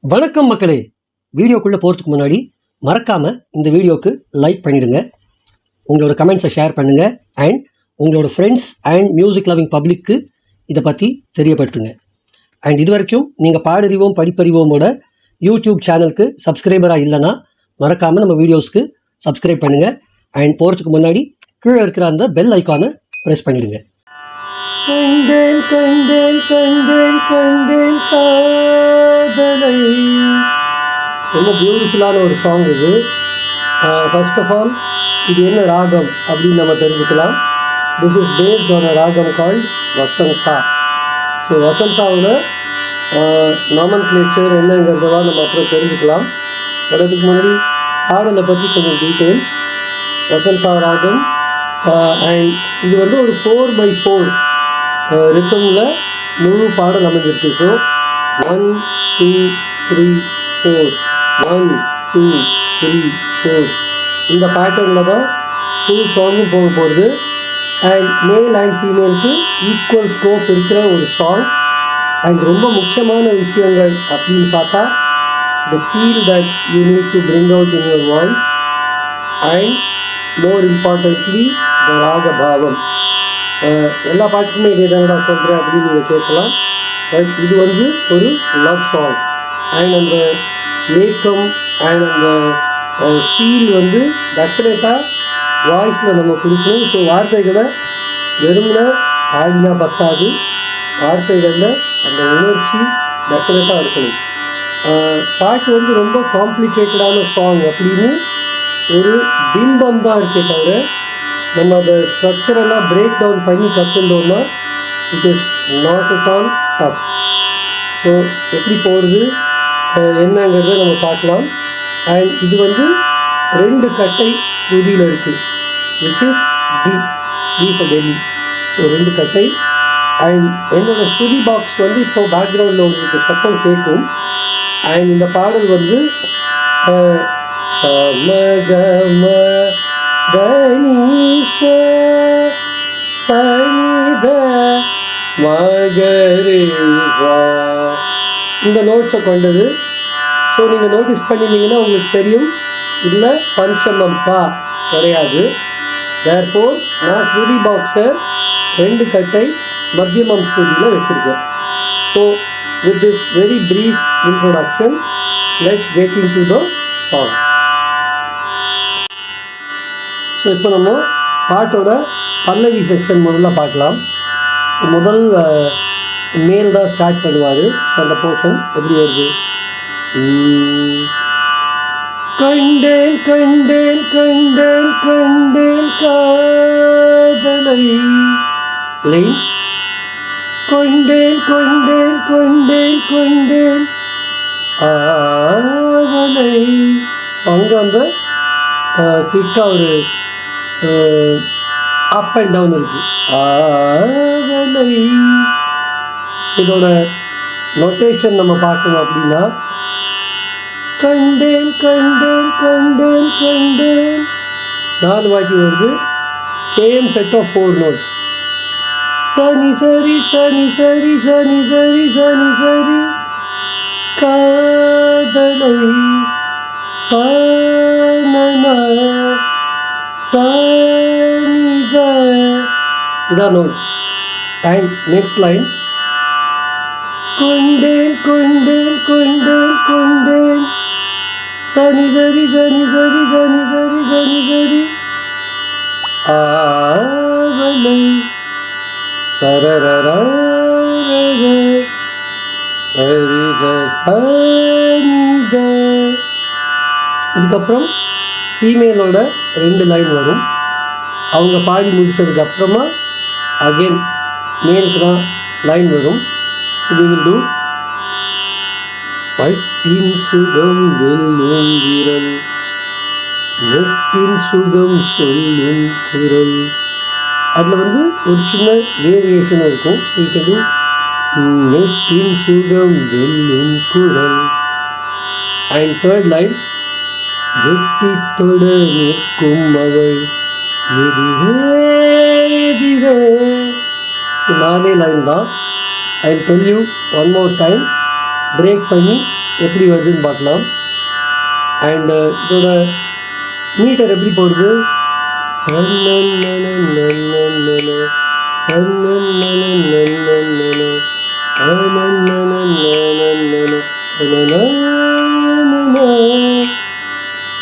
வணக்கம் மக்களே. வீடியோக்குள்ளே போகிறதுக்கு முன்னாடி மறக்காமல் இந்த வீடியோவுக்கு லைக் பண்ணிவிடுங்க, உங்களோட கமெண்ட்ஸை ஷேர் பண்ணுங்கள், அண்ட் உங்களோட ஃப்ரெண்ட்ஸ் அண்ட் மியூசிக் லவிங் பப்ளிக்கு இதை பற்றி தெரியப்படுத்துங்க. அண்ட் இது வரைக்கும் நீங்கள் பாடறிவோம் படிப்பறிவோமோட யூடியூப் சேனலுக்கு சப்ஸ்கிரைபராக இல்லைன்னா மறக்காமல் நம்ம வீடியோஸ்க்கு சப்ஸ்கிரைப் பண்ணுங்கள். அண்ட் போகிறதுக்கு முன்னாடி கீழே இருக்கிற அந்த பெல் ஐக்கானை ப்ரெஸ் பண்ணிவிடுங்க. கண்டேன் கண்டேன் கண்டேன் கண்டேன் காதலை. ரொம்ப பியூட்டிஃபுல்லான ஒரு சாங் இது. ஃபர்ஸ்ட் ஆஃப் ஆல் இது என்ன ராகம் அப்படின்னு நம்ம தெரிஞ்சுக்கலாம். This is based on a ராகம் கால்ட் வசந்தா. ஸோ வசந்தாவோட நாமன்க்ளேச்சர் என்னங்கிறதெல்லாம் நம்ம அப்புறம் தெரிஞ்சுக்கலாம். அதுக்கு முன்னாடி பாடலை பற்றி கொஞ்சம் டீட்டெயில்ஸ். வசந்தா ராகம் அண்ட் இது வந்து ஒரு 4/4 ரித்தமில் முழு பாடல் அமைஞ்சிருக்கு. ஸோ 1 2 3 4 1 2 3 4 இந்த பேட்டர்னில் தான் ஃபுல் சாங்கும் போக போகுது. And male and ஃபீமேலுக்கு equal scope இருக்கிற ஒரு சாங். அண்ட் ரொம்ப முக்கியமான விஷயங்கள் அப்படின்னு பார்த்தா the feel that you need to bring out in your voice and more importantly the raga bhavam. எல்லா பாட்டுக்குமே இதே தானடா சொல்கிறேன் அப்படின்னு நீங்கள் கேட்கலாம். பட் இது வந்து ஒரு லவ் சாங். அண்ட் அந்த ஏக்கம் அண்ட் அந்த ஃபீல் வந்து டெஃபினட்டாக வாய்ஸில் நம்ம கொடுக்கணும். ஸோ வார்த்தைகளை வெறும்னா ஆடினா பத்தாது, வார்த்தைகளில் அந்த உணர்ச்சி டெஃபினட்டாக இருக்கணும். பாட்டு வந்து ரொம்ப காம்ப்ளிகேட்டடான சாங் அப்படின்னு ஒரு பிம்பம் தான் இருக்கே தவிர நம்ம அதை ஸ்ட்ரக்சரெல்லாம் பிரேக் டவுன் பண்ணி கற்றுட்டோம்னா it is not at all tough. So எப்படி போகிறது என்னங்கிறத நம்ம பார்க்கலாம். அண்ட் இது வந்து 2 கட்டை ஸ்ருதியில் இருக்குது, which is D for Delhi. So 2 கட்டை. அண்ட் என்னோடய ஸ்ருதி பாக்ஸ் வந்து இப்போ பேக்ரவுண்டில் உங்களுக்கு சத்தம் கேட்கும். அண்ட் இந்த பாடல் வந்து சமகம தனிச சனித மகரிசா இந்த நோட்ஸை கொண்டது. ஸோ நீங்கள் நோட்டீஸ் பண்ணியிருந்தீங்கன்னா உங்களுக்கு தெரியும் இதில் பஞ்சமம் பா கிடையாது. தேர்ஃபோர் நான் ஸ்ருதி பாக்ஸை 2 கட்டை மத்தியமம் ஸ்ருதியில் வச்சுருக்கேன். So with this very brief introduction let's get in to the song. So இப்போ நம்ம பாட்டோட பல்லவி செக்ஷன் முதல்ல பார்க்கலாம். முதல் மேல் தான் ஸ்டார்ட் பண்ணுவார். ஸோ அந்த போர்ஷன் எப்படி வருது? கண்டேன் கண்டேன் கண்டேன் கண்டேன் காதலை லைன். கொண்டேன் கொண்டேன் கொண்டேன் கொண்டேன் ஆவலை. அங்கே அந்த குயிக்காக ஒரு அப் அண்ட் டவுன் இருக்குது. ஆவலை. இதோட நொட்டேஷன் நம்ம பார்க்கணும் அப்படின்னா கண்டேன் கண்டேன் கண்டேன் கண்டேன் 4 வாட்டி வருது. Same set of 4 notes. சனி சரி சனி சரி சனி சரி சனி சரி காதலை சனித. இதான் நோட்ஸ். அண்ட் நெக்ஸ்ட் லைன் கொண்டேன் கொண்டேன் கொண்டேன் கொண்டேன் சனி சரி சனி சரி சனி சரி சனி சரி ஆவலை தரரர சனித. இதுக்கப்புறம் ஃபீமேலோட 2 லைன் வரும். அவங்க பாடி முடிச்சதுக்கப்புறமா அகெயின் மேலுக்கு தான் லைன் வரும். ஸோ we will do பட்டின் சுகம் வெல்லும் விரல் நெட்டின் சுகம் சொல்லும் குரல். அதில் வந்து ஒரு சின்ன வேரியேஷன் இருக்கும். ஸோ you can do நெட்டின் சுகம் வெல்லும் குரல். அண்ட் தேர்ட் லைன் வெட்டி தொட நிற்கும் அவள் எதிரே எதிரே. ஸோ 4 லைன் தான். I will tell you one more time. Break பண்ணி எப்படி வருதுன்னு பார்க்கலாம். அண்ட் இதோட மீட்டர் எப்படி போடுது,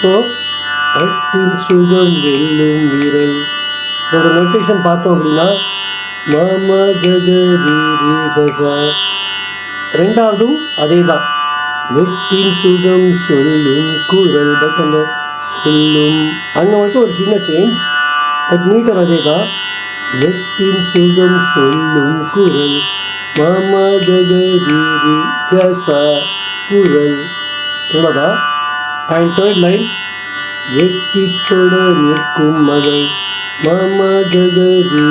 ஸோ அட்டின் சுகம் வெல்லும் வீரல். இதோட நோட்டேஷன் பார்த்தோம் அப்படின்னா மாமா ககரி சசா. ரெண்டாவதும் அதே தான், வெட்டின் சுகம் சொல்லும் குரல். பட் அந்த சொல்லும் அங்கே மட்டும் ஒரு சின்ன சேஞ்ச், பட் மீட்டர் அதே தான். வெட்டின் சுகம் சொல்லும் குரல் மாமா ககரி கசா குரல். இவ்வளோதான். அண்ட் தேர்ட் லைன், வெட்டி தொட நிற்கும் மகள் மாமா ககரி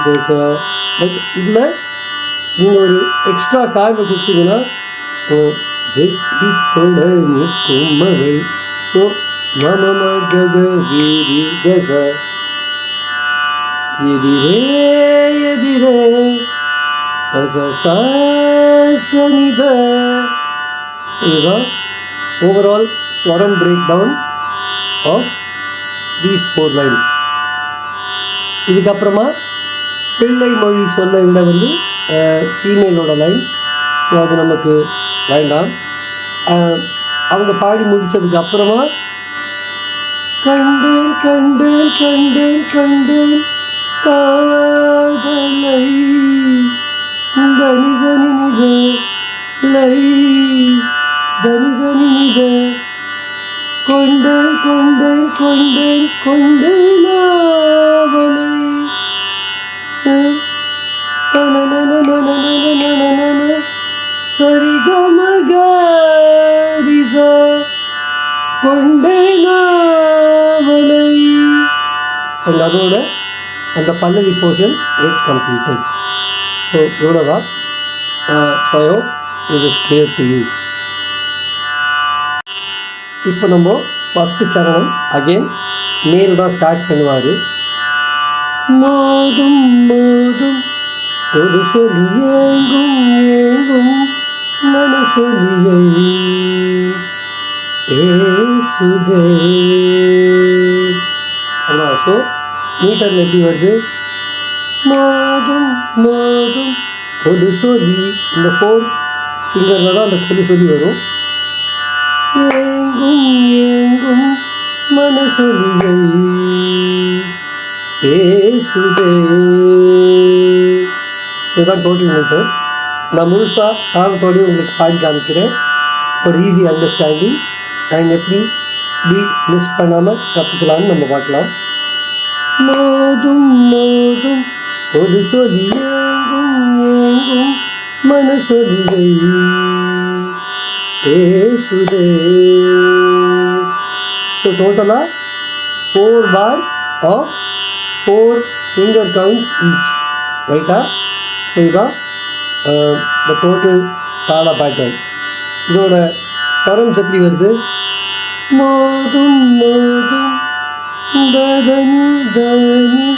சசா. பட் இதில் நீங்கள் ஒரு எக்ஸ்ட்ரா கார்வை கொடுத்தீங்கன்னா வெட்டி தொட நிற்கும் மகள். ஸோ மாமா ககரி கசா. எதிரே எதிரே சனித. இதுதான் ஓவரால் ஸ்வரம் break down of these 4 lines. இதுக்கப்புறமா பிள்ளை மொழி சொல்ல விட வந்து ஃபீமேலோட லைன். ஸோ அது நமக்கு வேண்டாம். அவங்க பாடி முடித்ததுக்கு அப்புறமா கண்டேன் கண்டேன் கண்டேன் கண்டேன் காதலை தனி சனி நித லை தனி சனி நித கொண்டேன் கொண்டேன் கொண்டேன் கொண்டேன் அவளை சரிகமகரிசா கொண்டேன் அவளை. அண்ட் அதோட அந்த பல்லவி போர்ஷன் இட்ஸ் கம்ப்ளீட்டட். ஸோ இவ்வளோதான். So I hope it is clear to you. இப்போ நம்ம ஃபஸ்ட்டு சரணம் அகெயின் மேல் தான் ஸ்டார்ட் பண்ணுவார். மோதும் மோதும் ஒரு சொல்லி ஏங்கும் ஏங்கும் மனசொலியை பேசுதே. ஸோ மீட்டரில் எப்படி வருது, மோதும் மோதும் ஒரு சொல்லி. இந்த 4th ஃபிங்கரில் தான் அந்த கொலு சொல்லி வரும். ஏங்கும் ஏங்கும் மனசொலியை பேசுதே. இதுதான் டோட்டல் மீட்டர். நான் முழுசாக தாளத்தோடையும் உங்களுக்கு பாடி காமிக்கிறேன் ஒரு ஈஸி அண்டர்ஸ்டாண்டிங். அண்ட் எப்படி பீட் மிஸ் பண்ணாமல் கற்றுக்கலான்னு நம்ம பார்க்கலாம். மோதும் மோதும் ஒரு சொல்லி ஏங்கும் ஏங்கும் மனசொலியை பேசுதே. ஸோ டோட்டலாக 4 bars of 4 finger counts each. ரைட்டா? ஸோ இதுதான் த டோட்டல் தாளா பேட்டர்ன். இதோட ஸ்வரம்ஸ் எப்படி வருது, மோதும் மோதும் ததனி தனி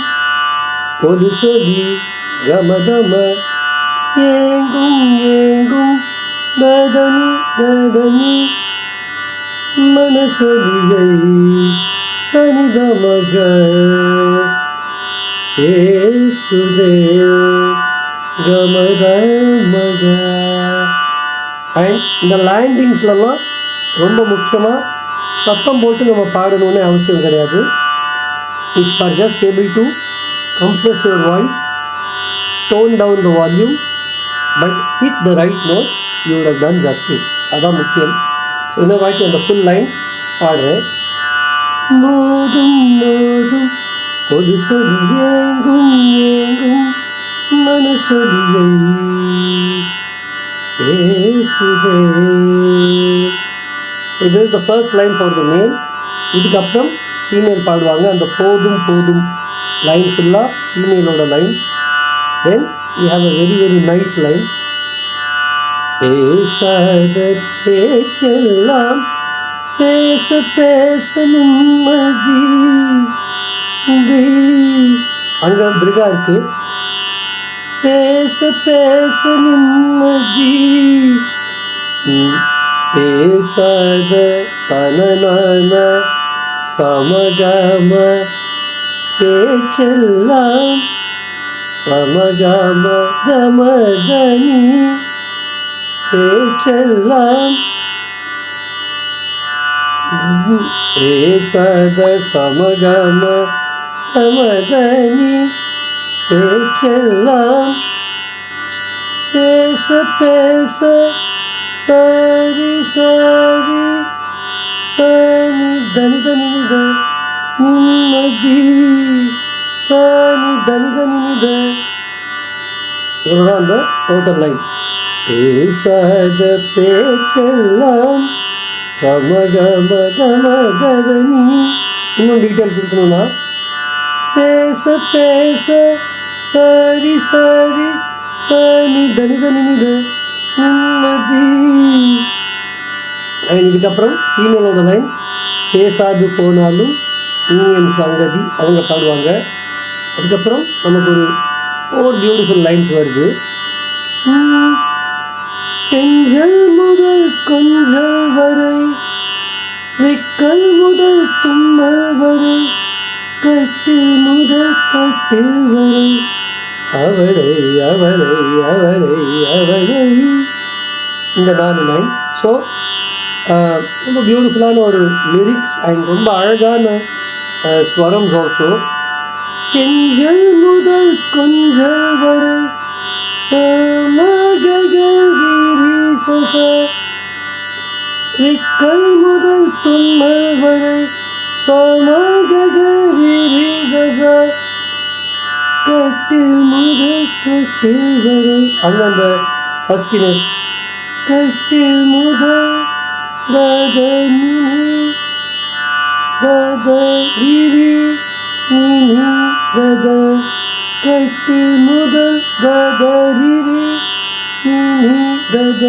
கொலு சொல்லி கமதம ஏங்கும் ஏங்கும் ததனி ததனி மனசொலியை சனிதமக பேசுதே கமதமக. அண்ட் இந்த லேண்டிங்ஸ்லாம் ரொம்ப முக்கியமாக சத்தம் போட்டு நம்ம பாடணும்னு அவசியம் கிடையாது. If you are just able to compress your voice, tone down the volume, but hit the right note, you would have done justice. அதான் முக்கியம். ஸோ இன்னொரு வாட்டி அந்த ஃபுல் லைன் பாடுறேன். மோதும் மோதும் ஒரு சொல்லி ஏங்கும் ஏங்கும் மனசொலியை பேசுதே. So this is the first line for the male. இதுக்கப்புறம் ஃபீமேல் பாடுவாங்க. அந்த போதும் போதும் லைன் ஃபுல்லாக ஃபீமேலோட line. Then we have a very very nice line. பேசாத பேச்செல்லாம் பேச பேச நிம்மதி. அங்கே பிரிகா இருக்கு. பேச பேச நிம்மதி பேசாத தனன சமகம பேச்செல்லாம் சமகம கமதனி பேச்செல்லாம் பேசாத சமகம கமதனி பேச்செல்லாம் பேச பேச சரி சரி சனி தனி தனி நித நிம்மதி சனி தனி தனி நித இவ்வளோதான் அந்த டோட்டல் லைன். பேசாத பேச்செல்லாம் சமகமகமகதனி. இன்னும் டீட்டெயில் கொடுக்கணும்னா பேச பேச சரி சரி சனி தனி தனி நித நிம்மதி. இதுக்கப்புறம் ஃபீமேலோட லைன் பேசாது போனாலும் நீ என் சங்கதி அவங்க பாடுவாங்க. அதுக்கப்புறம் நமக்கு ஒரு 4 பியூட்டிஃபுல் லைன்ஸ் வருது. கெஞ்சல் முதல் கொஞ்சல் வரை விக்கல் முதல் தும்மல் வரை கட்டில் முதல் கட்டில் வரை அவளை அவளை அவளை அவளை. இந்த 4 லைன். ஸோ ரொம்ப பியூட்டிஃபுல்லான ஒரு லிரிக்ஸ் அண்ட் ரொம்ப அழகான ஸ்வரம்ஸ் ஆல்சோ. கெஞ்சல் முதல் கொஞ்சல் வரை விக்கல் முதல் தும்மல் வரை கட்டில் முதல் தொட்டில் வரை. அங்கே அந்த ஹஸ்கினஸ் கட்டில் முதல் கதனி கதரிரி நினி கத கட்டில் முதல் கதரிரி நினி கத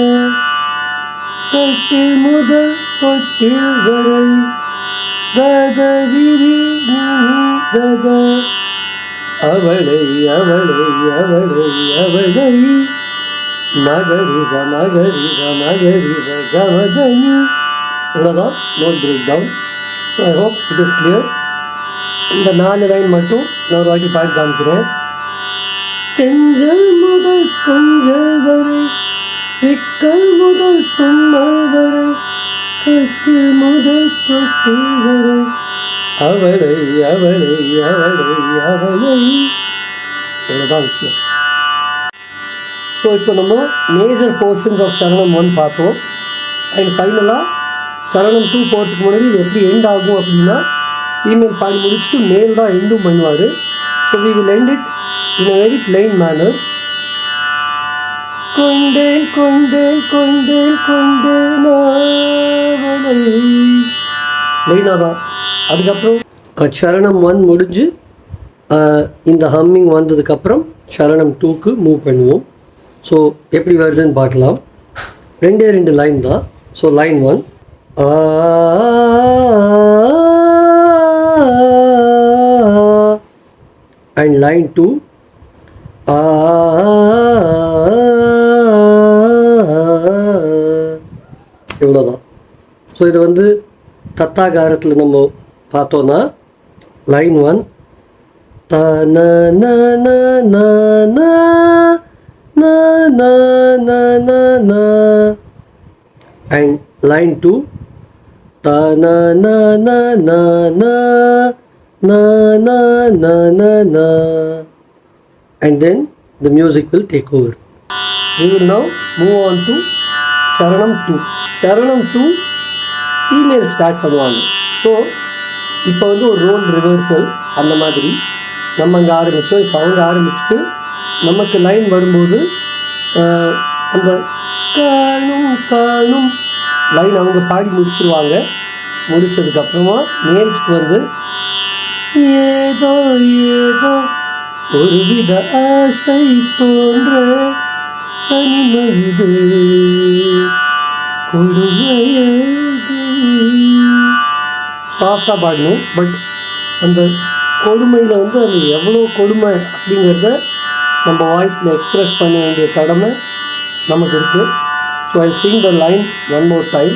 கட்டில் முதல் தொட்டில் வரை கதரிரி நினி கத அவளை அவளை அவளை அவளை மகரிச மகரிச மகரிச கமதனி. இவ்வளோதான் note break down. So I hope it is clear. இந்த 4 லைன் மட்டும் நான் ஒரு வாட்டி பாடி காமிக்கிறேன். கெஞ்சல் முதல் கொஞ்சல் வரை விக்கல் முதல் தும்மல் வரை கட்டில் முதல் தொட்டில் வரை அவளை அவளை அவளை அவளை. இவ்வளோதான் விஷயம். ஸோ இப்போ நம்ம மேஜர் போர்ஷன்ஸ் ஆஃப் சரணம் 1 பார்த்தோம். அண்ட் ஃபைனலாக சரணம் 2 போகிறதுக்கு முன்னாடி இது எப்படி எண்ட் ஆகும் அப்படின்னா ஃபீமேல் பாடி முடிச்சுட்டு மேல் தான் எண்டும் பண்ணுவார். So we will end it in a very plain manner. கொண்டேன் கொண்டேன் கொண்டேன் கொண்டேன் அவளை. லைனாக தான். அதுக்கப்புறம் சரணம் 1 முடிஞ்சு இந்த ஹம்மிங் வந்ததுக்கப்புறம் சரணம் 2க்கு மூவ் பண்ணுவோம். ஸோ எப்படி வருதுன்னு பார்க்கலாம். 2 லைன் தான். ஸோ லைன் 1 அண்ட் லைன் 2 இவ்வளோதான். ஸோ இது வந்து தத்தாகாரத்தில் நம்ம பார்த்தோன்னா லைன் 1 த ந ந ந ந ந ந ந ந ந and line 2 ta na na na na na na na na na na and then the music will take over. We will now move on to Sharanam 2. Sharanam 2 female start பண்ணுவாங்க. ஸோ இப்போ வந்து ஒரு role reversal அந்த மாதிரி நம்ம அங்கே ஆரம்பித்தோம். இப்போ அவங்க ஆரம்பிச்சுட்டு நமக்கு லைன் வரும்போது அந்த காணும் காணும் லைன் அவங்க பாடி முடிச்சிருவாங்க. முடித்ததுக்கப்புறமா மேல்ஸ்க்கு வந்து ஏதோ ஏதோ ஒரு வித ஆசை தோன்ற தனிமது கொடுமையது. சாஃப்டாக பாடணும். பட் அந்த கொடுமையில் வந்து அது எவ்வளோ கொடுமை அப்படிங்கிறத நம்ம வாய்ஸில் எக்ஸ்ப்ரெஸ் பண்ண வேண்டிய கடமை நமக்கு இருக்குது. So I'll sing the line one more time.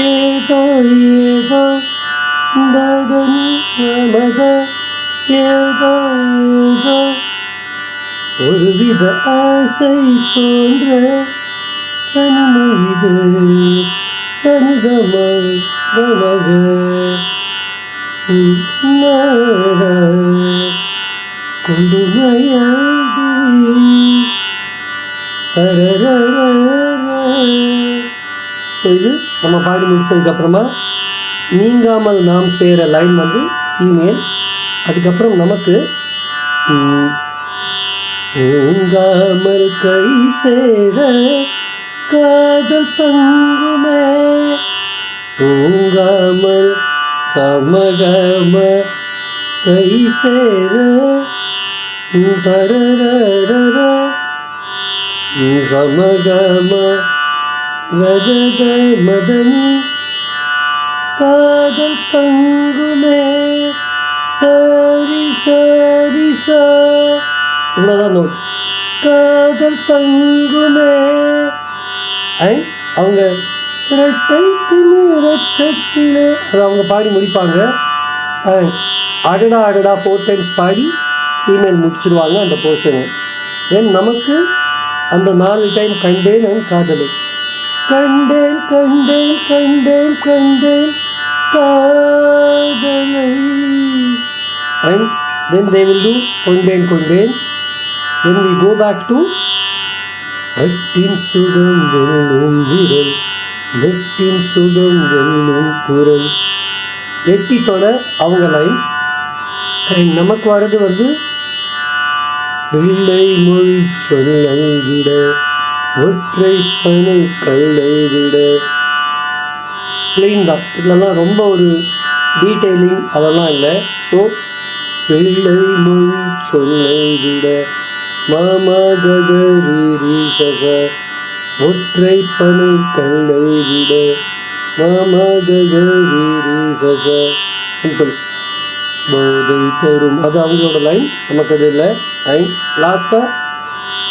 ஏதோ ஏதோ ததனி மமத ஏதோ ஏதோ ஒருவித ஆசை தோன்ற தனிமை இது சனிதம நமக கொண்டு மயடி இது நம்ம பாடி முடிச்சதுக்கப்புறமா நீங்காமல் நாம் சேர லைன் வந்து ஃபீமேல். அதுக்கப்புறம் நமக்கு தூங்காமல் கை சேர காதல் தங்குமே தூங்காமல் சமகம கை சேர தரர சமகம ரஜத மதனி காதல் தங்குமே சரி சரி சா இவ்வளோதான் நோட். காதல் தங்குமே. அண்ட் அவங்க இரட்டை திமிரச்சத்திலே அது அவங்க பாடி முடிப்பாங்க. அண்ட் அடடா அடடா 4 times பாடி ஃபீமேல் முடிச்சிடுவாங்க அந்த போர்ஷனை. தென் நமக்கு அந்த 4 டைம் கண்டேன் அண்ட் காதலை கண்டேன் கண்டேன் கண்டேன் கண்டேன் காதலை. And then they will do கொண்டேன் கொண்டேன். Then we go back to அட்டின் சுகம் வெல்லும் விரல் நெட்டின் சுகம் வெல்லும் குரல். நெட்டித்தோட அவங்க லைன். அண்ட் நமக்கு வர்றது வந்து பிள்ளை மொழி சொல்லை விட ஒற்றை பனை கல்லை விட பிளெயின் தான். இதெல்லாம் ரொம்ப ஒரு டீட்டெயிலிங் அதெல்லாம் இல்லை. ஸோ பிள்ளை மொழி சொல்லை விட மாமகரி சச ஒற்றை பனை கல்லை விட மாமகரி சச சிம்பிள். போதை தரும் அது அவங்களோட லைன், நமக்கு அது இல்லை. அண்ட் லாஸ்ட்டாக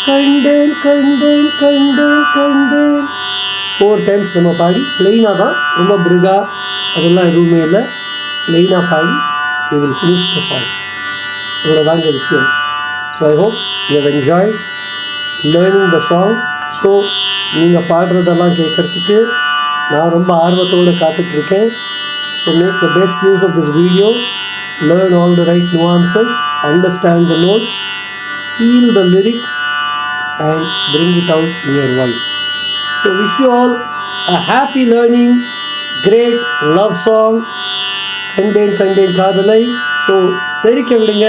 கண்டேன் கண்டேன் கண்டேன் கண்டேன் 4 times நம்ம பாடி பிளெயினாக தான், ரொம்ப பிரிகா அதெல்லாம் எதுவுமே இல்லை, பிளெயினாக பாடி we will finish the song. இவ்வளோதான் இந்த விஷயம். So I hope you have enjoyed learning the song. So நீங்கள் பாடுறதெல்லாம் கேட்குறதுக்கு நான் ரொம்ப ஆர்வத்தோடு காத்துட்ருக்கேன். So make the best use of this video, learn all the right nuances, understand the notes, feel the lyrics and bring it out in your voice. So wish you all a happy learning, great love song, கண்டேன் கண்டேன் காதலை. So தெரிக்க விடுங்க.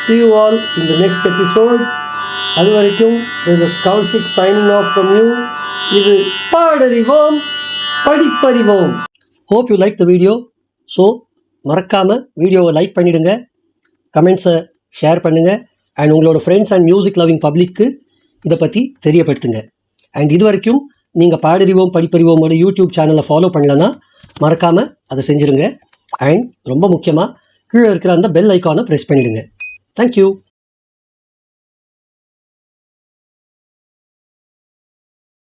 See you all in the next episode. அது வரைக்கும் this is Kaushik signing off from you. இது பாடறிவோம் படிப்பறிவோம். Hope you like the video. So மறக்காமல் வீடியோவை லைக் பண்ணிவிடுங்க, கமெண்ட்ஸை ஷேர் பண்ணுங்கள், அண்ட் உங்களோட ஃப்ரெண்ட்ஸ் அண்ட் மியூசிக் லவ்விங் பப்ளிக்கு இதை பற்றி தெரியப்படுத்துங்க. அண்ட் இது வரைக்கும் நீங்கள் பாடறிவோம் படிப்பறிவோமோட யூடியூப் சேனலை ஃபாலோ பண்ணலன்னா மறக்காமல் அதை செஞ்சுருங்க. அண்ட் ரொம்ப முக்கியமாக கீழே இருக்கிற அந்த பெல் ஐக்கானை ப்ரெஸ் பண்ணிவிடுங்க. தேங்க்யூ.